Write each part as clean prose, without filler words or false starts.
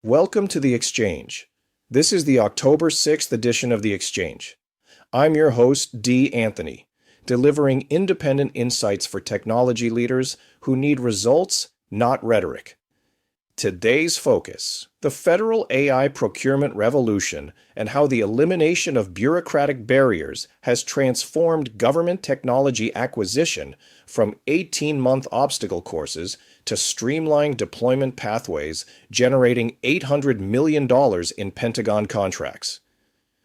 Welcome to the Exchange. This is the October 6th edition of the Exchange. I'm your host, D. Anthony, delivering independent insights for technology leaders who need results, not rhetoric. Today's focus: the federal AI procurement revolution and how the elimination of bureaucratic barriers has transformed government technology acquisition from 18-month obstacle courses to streamlined deployment pathways, generating $800 million in Pentagon contracts.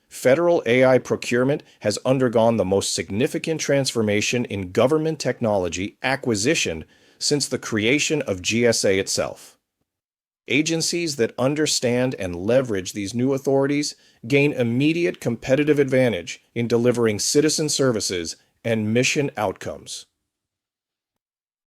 Federal AI procurement has undergone the most significant transformation in government technology acquisition since the creation of GSA itself. Agencies that understand and leverage these new authorities gain immediate competitive advantage in delivering citizen services and mission outcomes.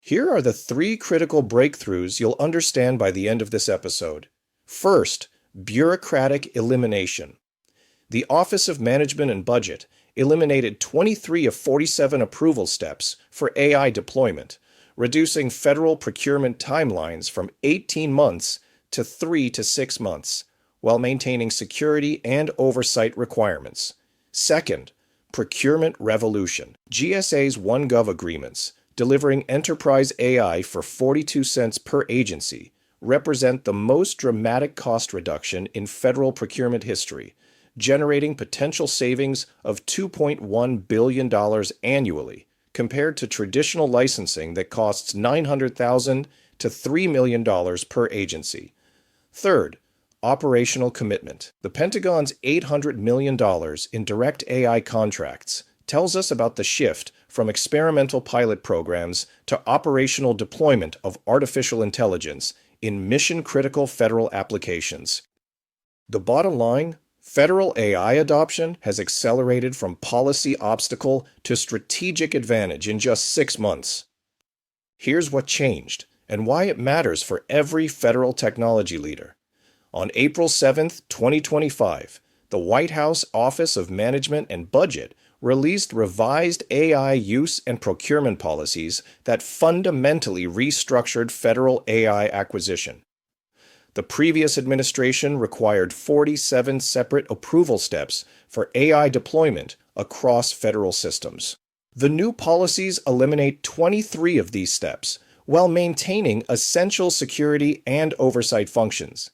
Here are the 3 critical breakthroughs you'll understand by the end of this episode. First, bureaucratic elimination. The Office of Management and Budget eliminated 23 of 47 approval steps for AI deployment, reducing federal procurement timelines from 18 months to 3 to 6 months, while maintaining security and oversight requirements. Second, procurement revolution. GSA's OneGov agreements, delivering enterprise AI for 42 cents per agency, represent the most dramatic cost reduction in federal procurement history, generating potential savings of $2.1 billion annually, compared to traditional licensing that costs $900,000 to $3 million per agency. Third, operational commitment. The Pentagon's $800 million in direct AI contracts tells us about the shift from experimental pilot programs to operational deployment of artificial intelligence in mission-critical federal applications. The bottom line: federal AI adoption has accelerated from policy obstacle to strategic advantage in just 6 months. Here's what changed and why it matters for every federal technology leader. On April 7, 2025, the White House Office of Management and Budget released revised AI use and procurement policies that fundamentally restructured federal AI acquisition. The previous administration required 47 separate approval steps for AI deployment across federal systems. The new policies eliminate 23 of these steps, while maintaining essential security and oversight functions.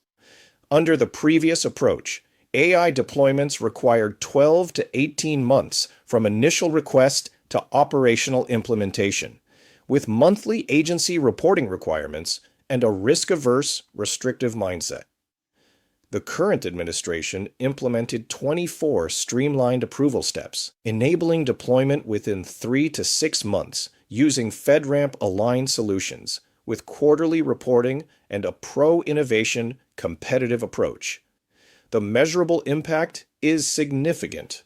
Under the previous approach, AI deployments required 12 to 18 months from initial request to operational implementation, with monthly agency reporting requirements and a risk-averse, restrictive mindset. The current administration implemented 24 streamlined approval steps, enabling deployment within 3 to 6 months using FedRAMP-aligned solutions, with quarterly reporting and a pro-innovation, competitive approach. The measurable impact is significant.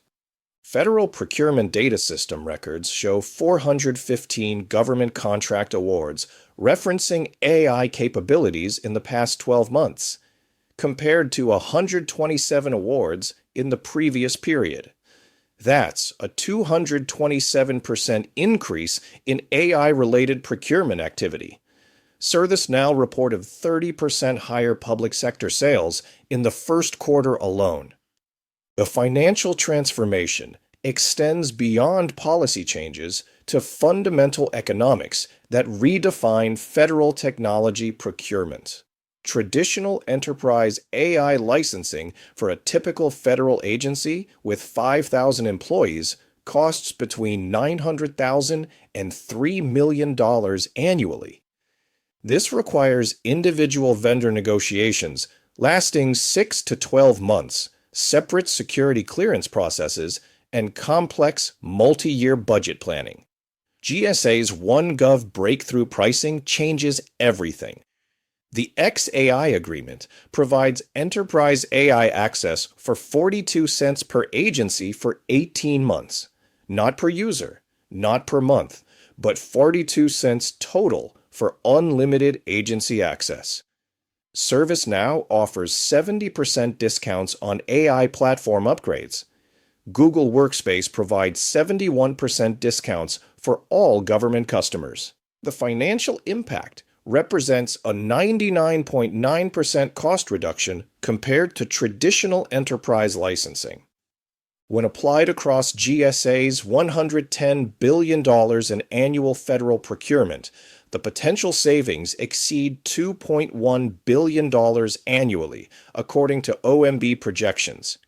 Federal Procurement Data System records show 415 government contract awards referencing AI capabilities in the past 12 months, compared to 127 awards in the previous period. That's a 227% increase in AI-related procurement activity. ServiceNow reported 30% higher public sector sales in the first quarter alone. The financial transformation extends beyond policy changes to fundamental economics that redefine federal technology procurement. Traditional enterprise AI licensing for a typical federal agency with 5,000 employees costs between $900,000 and $3 million annually. This requires individual vendor negotiations lasting 6 to 12 months, separate security clearance processes, and complex multi-year budget planning. GSA's OneGov breakthrough pricing changes everything. The XAI agreement provides enterprise AI access for 42 cents per agency for 18 months, not per user, not per month, but 42 cents total for unlimited agency access. ServiceNow offers 70% discounts on AI platform upgrades. Google Workspace provides 71% discounts for all government customers. The financial impact represents a 99.9% cost reduction compared to traditional enterprise licensing. When applied across GSA's $110 billion in annual federal procurement, the potential savings exceed $2.1 billion annually, according to OMB projections.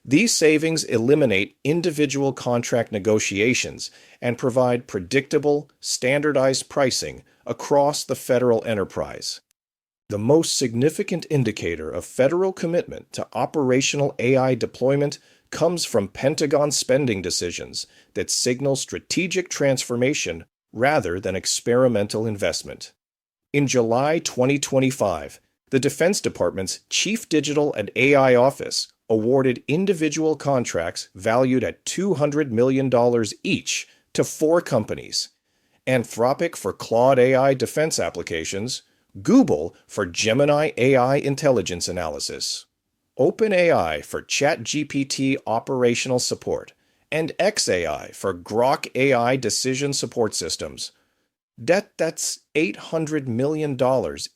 These savings eliminate individual contract negotiations and provide predictable, standardized pricing across the federal enterprise. The most significant indicator of federal commitment to operational AI deployment comes from Pentagon spending decisions that signal strategic transformation rather than experimental investment. In July 2025, the Defense Department's Chief Digital and AI Office awarded individual contracts valued at $200 million each to 4 companies: Anthropic for Claude AI defense applications, Google for Gemini AI intelligence analysis, OpenAI for ChatGPT operational support, and xAI for Grok AI decision support systems. That's $800 million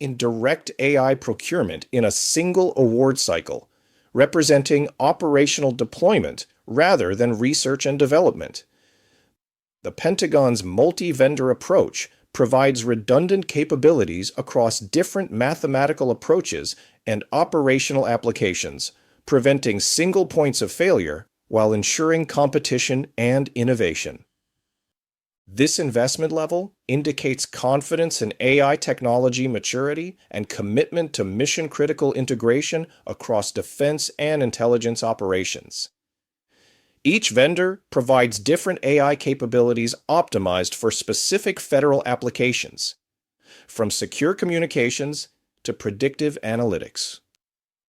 in direct AI procurement in a single award cycle, representing operational deployment rather than research and development. The Pentagon's multi-vendor approach provides redundant capabilities across different mathematical approaches and operational applications, preventing single points of failure while ensuring competition and innovation. This investment level indicates confidence in AI technology maturity and commitment to mission-critical integration across defense and intelligence operations. Each vendor provides different AI capabilities optimized for specific federal applications, from secure communications to predictive analytics.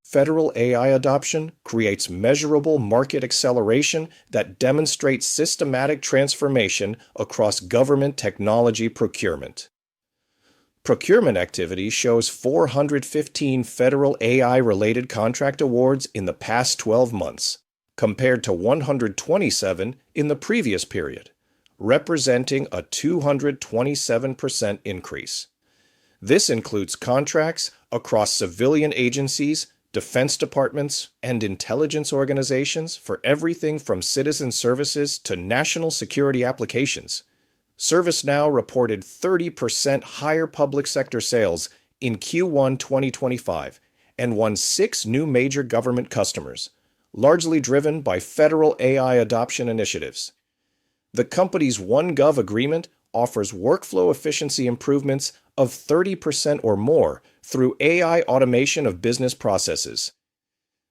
Federal AI adoption creates measurable market acceleration that demonstrates systematic transformation across government technology procurement. Procurement activity shows 415 federal AI-related contract awards in the past 12 months, compared to 127 in the previous period, representing a 227% increase. This includes contracts across civilian agencies, defense departments, and intelligence organizations for everything from citizen services to national security applications. ServiceNow reported 30% higher public sector sales in Q1 2025 and won 6 new major government customers, largely driven by federal AI adoption initiatives. The company's OneGov agreement offers workflow efficiency improvements of 30% or more through AI automation of business processes.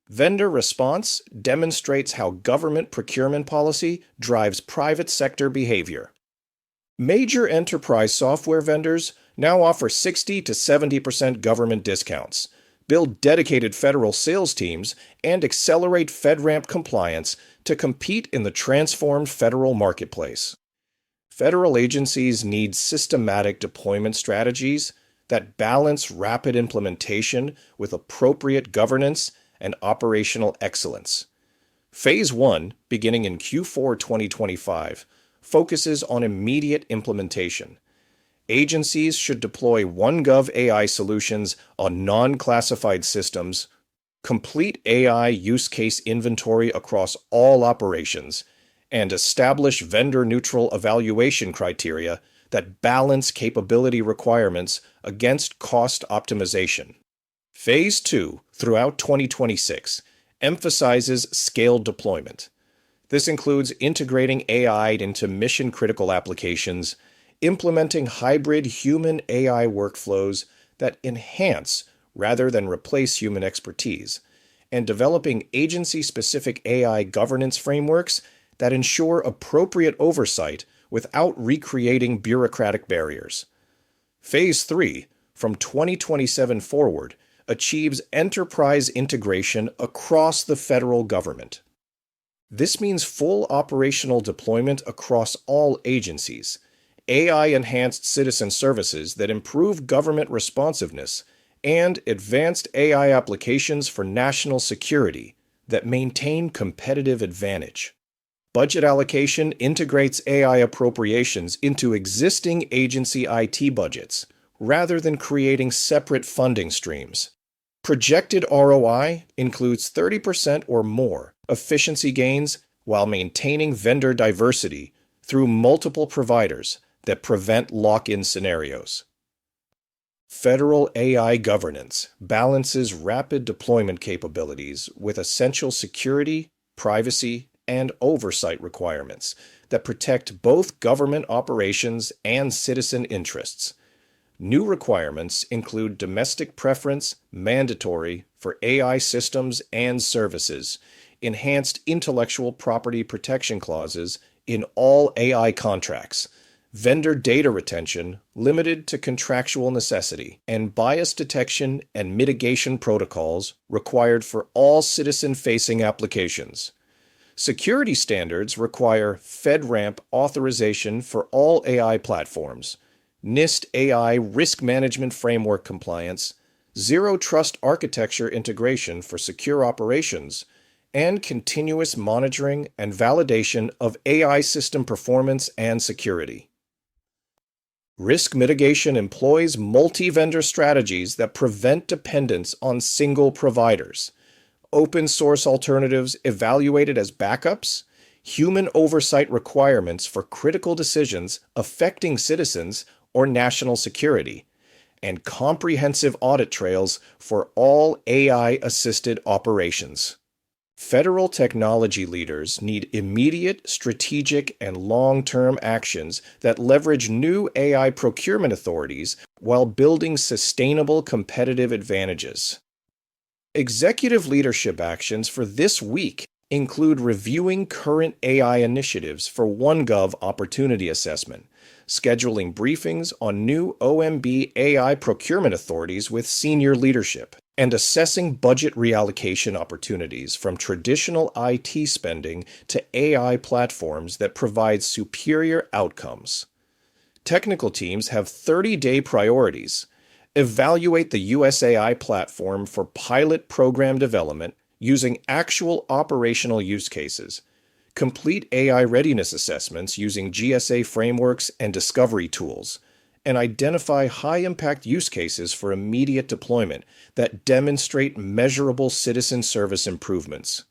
Vendor response demonstrates how government procurement policy drives private sector behavior. Major enterprise software vendors now offer 60 to 70% government discounts, build dedicated federal sales teams, and accelerate FedRAMP compliance to compete in the transformed federal marketplace. Federal agencies need systematic deployment strategies that balance rapid implementation with appropriate governance and operational excellence. Phase 1, beginning in Q4 2025, focuses on immediate implementation. Agencies should deploy OneGov AI solutions on non-classified systems, complete AI use case inventory across all operations, and establish vendor-neutral evaluation criteria that balance capability requirements against cost optimization. Phase 2, throughout 2026, emphasizes scaled deployment. This includes integrating AI into mission-critical applications, implementing hybrid human-AI workflows that enhance rather than replace human expertise, and developing agency-specific AI governance frameworks that ensure appropriate oversight without recreating bureaucratic barriers. Phase 3, from 2027 forward, achieves enterprise integration across the federal government. This means full operational deployment across all agencies, AI-enhanced citizen services that improve government responsiveness, and advanced AI applications for national security that maintain competitive advantage. Budget allocation integrates AI appropriations into existing agency IT budgets, rather than creating separate funding streams. Projected ROI includes 30% or more efficiency gains while maintaining vendor diversity through multiple providers that prevent lock-in scenarios. Federal AI governance balances rapid deployment capabilities with essential security, privacy, and oversight requirements that protect both government operations and citizen interests. New requirements include domestic preference mandatory for AI systems and services, enhanced intellectual property protection clauses in all AI contracts, vendor data retention limited to contractual necessity, and bias detection and mitigation protocols required for all citizen-facing applications. Security standards require FedRAMP authorization for all AI platforms, NIST AI risk management framework compliance, zero trust architecture integration for secure operations, and continuous monitoring and validation of AI system performance and security. Risk mitigation employs multi-vendor strategies that prevent dependence on single providers. Open source alternatives evaluated as backups, human oversight requirements for critical decisions affecting citizens or national security, and comprehensive audit trails for all AI-assisted operations. Federal technology leaders need immediate, strategic, and long-term actions that leverage new AI procurement authorities while building sustainable competitive advantages. Executive leadership actions for this week include reviewing current AI initiatives for OneGov opportunity assessment, scheduling briefings on new OMB AI procurement authorities with senior leadership, and assessing budget reallocation opportunities from traditional IT spending to AI platforms that provide superior outcomes. Technical teams have 30-day priorities. Evaluate the USAI platform for pilot program development using actual operational use cases. Complete AI readiness assessments using GSA frameworks and discovery tools, and identify high-impact use cases for immediate deployment that demonstrate measurable citizen service improvements.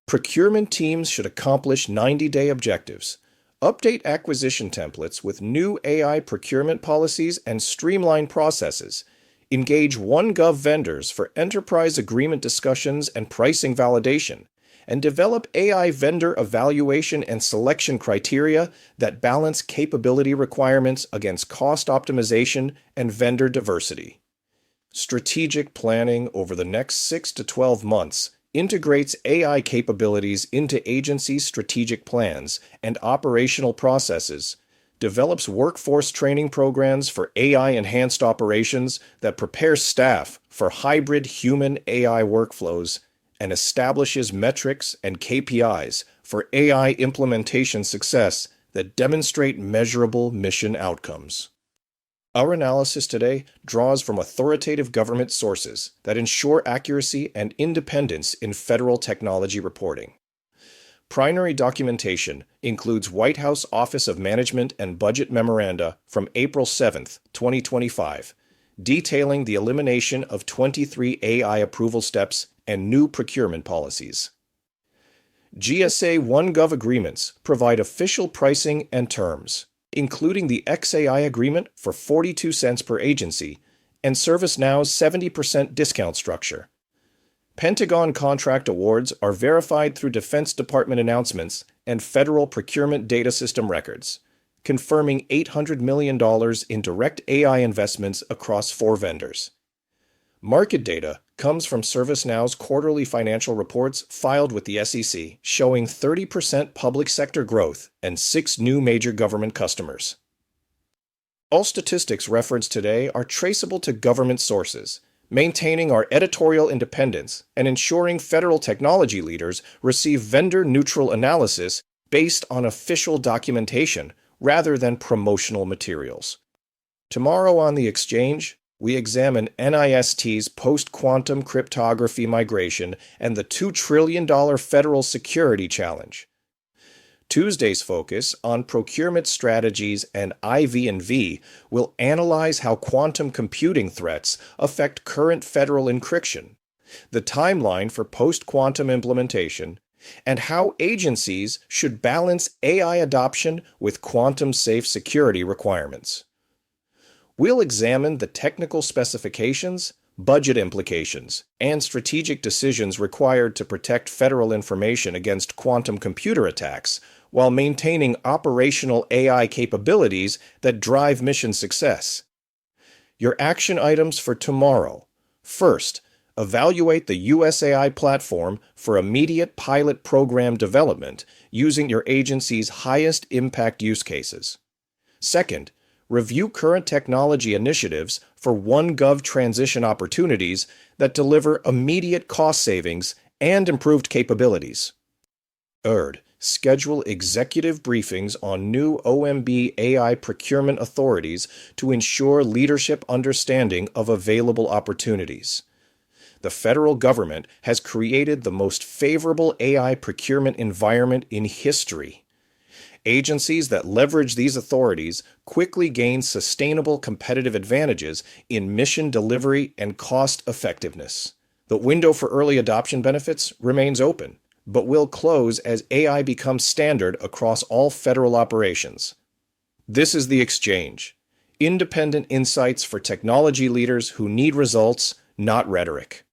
Procurement teams should accomplish 90-day objectives. Update acquisition templates with new AI procurement policies and streamline processes. Engage OneGov vendors for enterprise agreement discussions and pricing validation, and develop AI vendor evaluation and selection criteria that balance capability requirements against cost optimization and vendor diversity. Strategic planning over the next 6 to 12 months integrates AI capabilities into agency strategic plans and operational processes, develops workforce training programs for AI-enhanced operations that prepare staff for hybrid human-AI workflows, and establishes metrics and KPIs for AI implementation success that demonstrate measurable mission outcomes. Our analysis today draws from authoritative government sources that ensure accuracy and independence in federal technology reporting. Primary documentation includes White House Office of Management and Budget memoranda from April 7, 2025, detailing the elimination of 23 AI approval steps and new procurement policies. GSA OneGov agreements provide official pricing and terms, including the XAI agreement for 42 cents per agency and ServiceNow's 70% discount structure. Pentagon contract awards are verified through Defense Department announcements and federal procurement data system records, confirming $800 million in direct AI investments across 4 vendors. Market data comes from ServiceNow's quarterly financial reports filed with the SEC, showing 30% public sector growth and 6 new major government customers. All statistics referenced today are traceable to government sources, maintaining our editorial independence and ensuring federal technology leaders receive vendor-neutral analysis based on official documentation rather than promotional materials. Tomorrow on The Exchange, we examine NIST's post-quantum cryptography migration and the $2 trillion federal security challenge. Tuesday's focus on procurement strategies and IV&V will analyze how quantum computing threats affect current federal encryption, the timeline for post-quantum implementation, and how agencies should balance AI adoption with quantum-safe security requirements. We'll examine the technical specifications, budget implications, and strategic decisions required to protect federal information against quantum computer attacks while maintaining operational AI capabilities that drive mission success. Your action items for tomorrow. First, evaluate the USAI platform for immediate pilot program development using your agency's highest impact use cases. Second, review current technology initiatives for OneGov transition opportunities that deliver immediate cost savings and improved capabilities. Third, schedule executive briefings on new OMB AI procurement authorities to ensure leadership understanding of available opportunities. The federal government has created the most favorable AI procurement environment in history. Agencies that leverage these authorities quickly gain sustainable competitive advantages in mission delivery and cost effectiveness. The window for early adoption benefits remains open, but will close as AI becomes standard across all federal operations. This is The Exchange. Independent insights for technology leaders who need results, not rhetoric.